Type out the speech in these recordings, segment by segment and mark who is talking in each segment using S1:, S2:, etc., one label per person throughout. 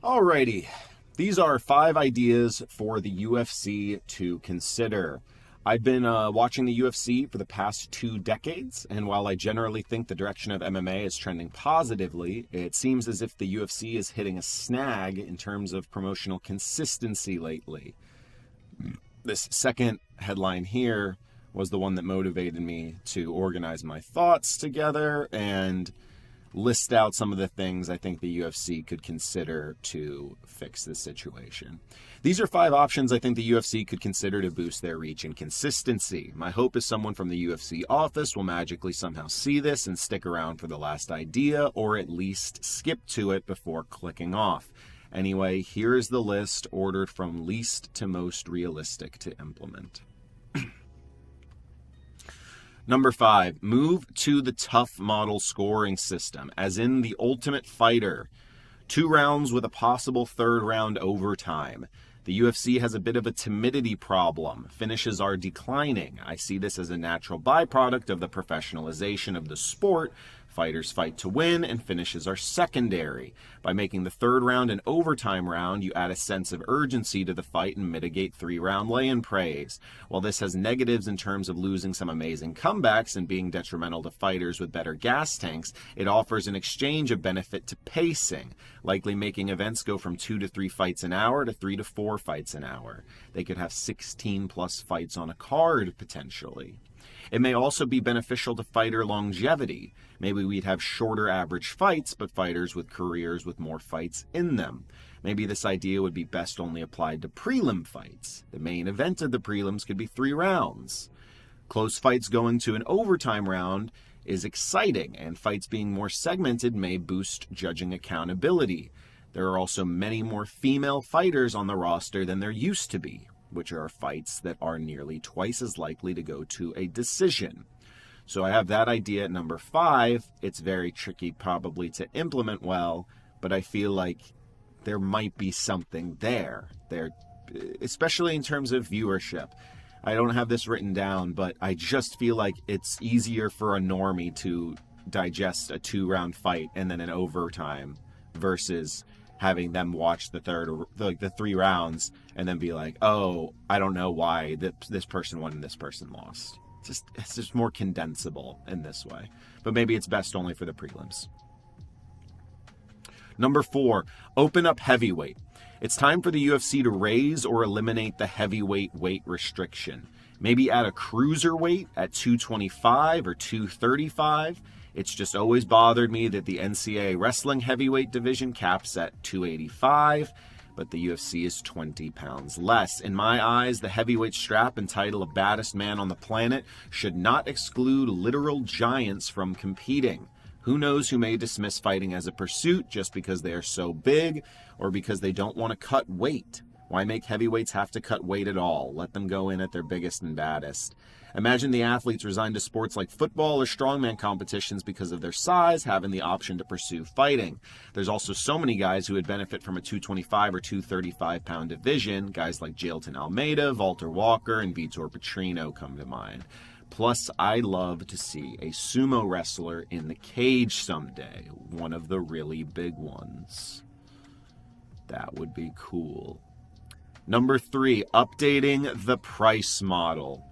S1: Alrighty, these are 5 ideas for the UFC to consider. I've been watching the UFC for the past 2 decades, and while I generally think the direction of MMA is trending positively, it seems as if the UFC is hitting a snag in terms of promotional consistency lately. This second headline here was the one that motivated me to organize my thoughts together and list out some of the things I think the UFC could consider to fix this situation. These are 5 options I think the UFC could consider to boost their reach and consistency. My hope is someone from the UFC office will magically somehow see this and stick around for the last idea, or at least skip to it before clicking off. Anyway, here is the list ordered from least to most realistic to implement. Number 5, move to the tough model scoring system, as in the Ultimate Fighter. 2 rounds with a possible 3rd round overtime. The UFC has a bit of a timidity problem. Finishes are declining. I see this as a natural byproduct of the professionalization of the sport. Fighters fight to win, and finishes are secondary. By making the 3rd round an overtime round, you add a sense of urgency to the fight and mitigate 3-round lay-in praise. While this has negatives in terms of losing some amazing comebacks and being detrimental to fighters with better gas tanks, it offers an exchange of benefit to pacing, likely making events go from 2 to 3 fights an hour to 3 to 4 fights an hour. They could have 16+ fights on a card, potentially. It may also be beneficial to fighter longevity. Maybe we'd have shorter average fights, but fighters with careers with more fights in them. Maybe this idea would be best only applied to prelim fights. The main event of the prelims could be 3 rounds. Close fights going to an overtime round is exciting, and fights being more segmented may boost judging accountability. There are also many more female fighters on the roster than there used to be, which are fights that are nearly twice as likely to go to a decision. So I have that idea at number 5. It's very tricky probably to implement well, but I feel like there might be something there, especially in terms of viewership. I don't have this written down, but I just feel like it's easier for a normie to digest a 2-round fight and then an overtime versus having them watch the 3 rounds and then be like, oh, I don't know why this person won and this person lost. It's just more condensable in this way. But maybe it's best only for the prelims. Number 4, open up heavyweight. It's time for the UFC to raise or eliminate the heavyweight weight restriction. Maybe add a cruiserweight at 225 or 235. It's just always bothered me that the NCAA wrestling heavyweight division caps at 285, but the UFC is 20 pounds less. In my eyes, the heavyweight strap and title of baddest man on the planet should not exclude literal giants from competing. Who knows who may dismiss fighting as a pursuit just because they are so big or because they don't want to cut weight. Why make heavyweights have to cut weight at all? Let them go in at their biggest and baddest. Imagine the athletes resigned to sports like football or strongman competitions because of their size, having the option to pursue fighting. There's also so many guys who would benefit from a 225 or 235 pound division. Guys like Jailton Almeida, Walter Walker, and Vitor Petrino come to mind. Plus, I'd love to see a sumo wrestler in the cage someday. One of the really big ones. That would be cool. Number 3, updating the price model.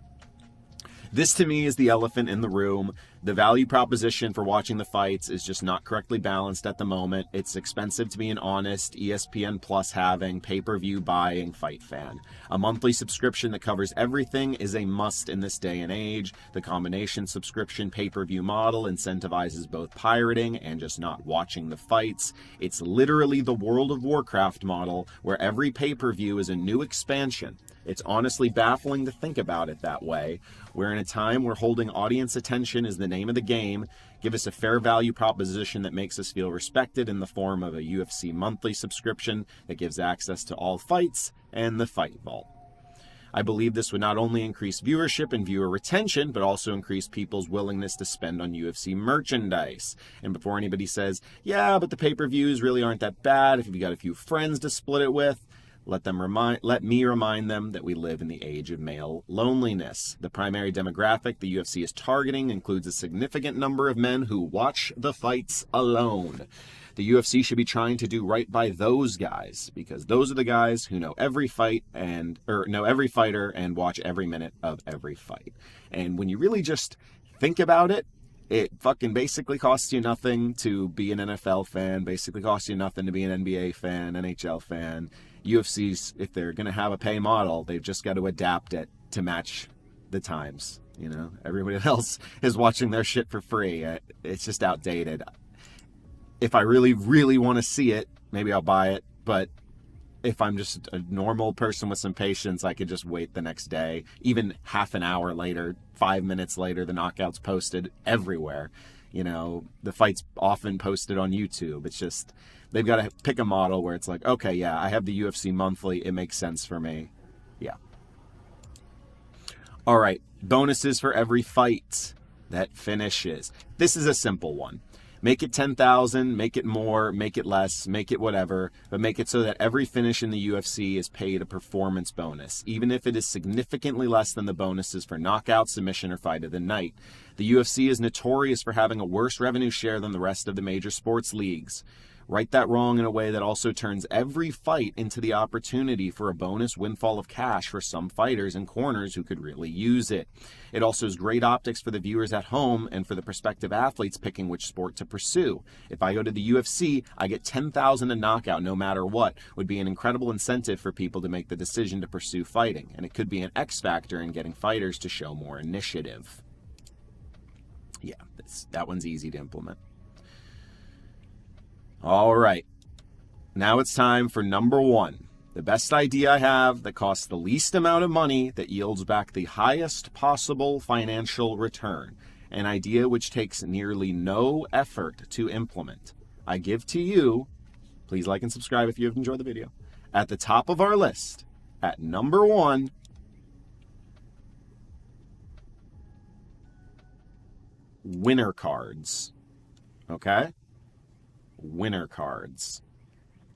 S1: This to me is the elephant in the room. The value proposition for watching the fights is just not correctly balanced at the moment. It's expensive to be an honest ESPN Plus having, pay-per-view buying fight fan. A monthly subscription that covers everything is a must in this day and age. The combination subscription pay-per-view model incentivizes both pirating and just not watching the fights. It's literally the World of Warcraft model where every pay-per-view is a new expansion. It's honestly baffling to think about it that way. We're in a time where holding audience attention is the name of the game. Give us a fair value proposition that makes us feel respected in the form of a UFC monthly subscription that gives access to all fights and the Fight Vault. I believe this would not only increase viewership and viewer retention, but also increase people's willingness to spend on UFC merchandise. And before anybody says, yeah, but the pay-per-views really aren't that bad if you've got a few friends to split it with, Let me remind them that we live in the age of male loneliness. The primary demographic the UFC is targeting includes a significant number of men who watch the fights alone. The UFC should be trying to do right by those guys, because those are the guys who know every fighter and watch every minute of every fight. And when you really just think about it, it fucking basically costs you nothing to be an NFL fan, basically costs you nothing to be an NBA fan, NHL fan. UFC's, if they're going to have a pay model, they've just got to adapt it to match the times. You know, everybody else is watching their shit for free. It's just outdated. If I really, really want to see it, maybe I'll buy it. But if I'm just a normal person with some patience, I could just wait the next day. Even half an hour later, 5 minutes later, the knockout's posted everywhere. You know, the fight's often posted on YouTube. It's just, they've got to pick a model where it's like, okay, yeah, I have the UFC monthly. It makes sense for me. Yeah. All right. Bonuses for every fight that finishes. This is a simple one. Make it 10,000, make it more, make it less, make it whatever, but make it so that every finish in the UFC is paid a performance bonus, even if it is significantly less than the bonuses for knockout, submission, or fight of the night. The UFC is notorious for having a worse revenue share than the rest of the major sports leagues. Right that wrong in a way that also turns every fight into the opportunity for a bonus windfall of cash for some fighters and corners who could really use it. It also is great optics for the viewers at home and for the prospective athletes picking which sport to pursue. If I go to the UFC, I get 10,000 a knockout no matter what, would be an incredible incentive for people to make the decision to pursue fighting, and it could be an X factor in getting fighters to show more initiative. Yeah, that one's easy to implement. All right, now it's time for number one. The best idea I have that costs the least amount of money that yields back the highest possible financial return. An idea which takes nearly no effort to implement. I give to you, please like and subscribe if you have enjoyed the video, at the top of our list, at number one, winner cards. Okay? Winner cards.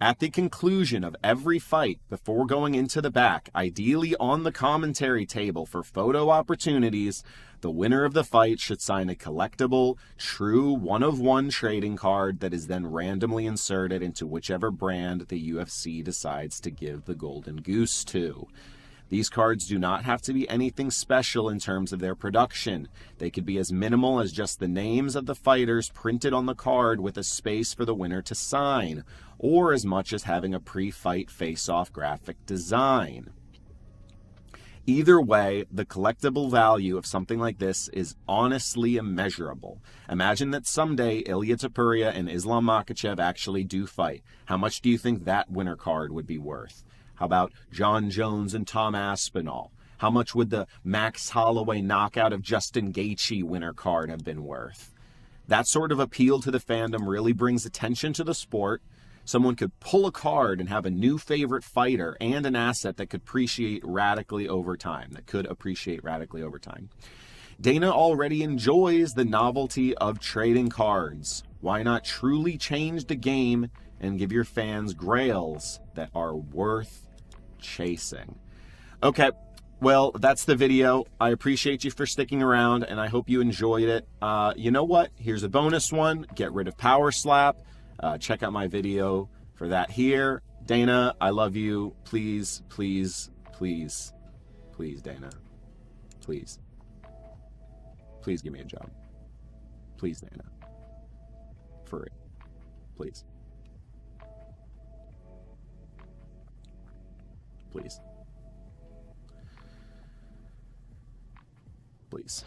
S1: At the conclusion of every fight, before going into the back, ideally on the commentary table for photo opportunities, the winner of the fight should sign a collectible, true one-of-one trading card that is then randomly inserted into whichever brand the UFC decides to give the Golden Goose to. These cards do not have to be anything special in terms of their production. They could be as minimal as just the names of the fighters printed on the card with a space for the winner to sign, or as much as having a pre-fight face-off graphic design. Either way, the collectible value of something like this is honestly immeasurable. Imagine that someday Ilya Topuria and Islam Makhachev actually do fight. How much do you think that winner card would be worth? How about John Jones and Tom Aspinall? How much would the Max Holloway knockout of Justin Gaethje winner card have been worth? That sort of appeal to the fandom really brings attention to the sport. Someone could pull a card and have a new favorite fighter and an asset that could appreciate radically over time. Dana already enjoys the novelty of trading cards. Why not truly change the game and give your fans grails that are worth chasing? Okay, well, that's the video. I appreciate you for sticking around, and I hope you enjoyed it. You know what? Here's a bonus one. Get rid of Power Slap. Check out my video for that here. Dana, I love you. Please, please, please, please, Dana. Please. Please give me a job. Please, Dana. For real. Please. Please. Please.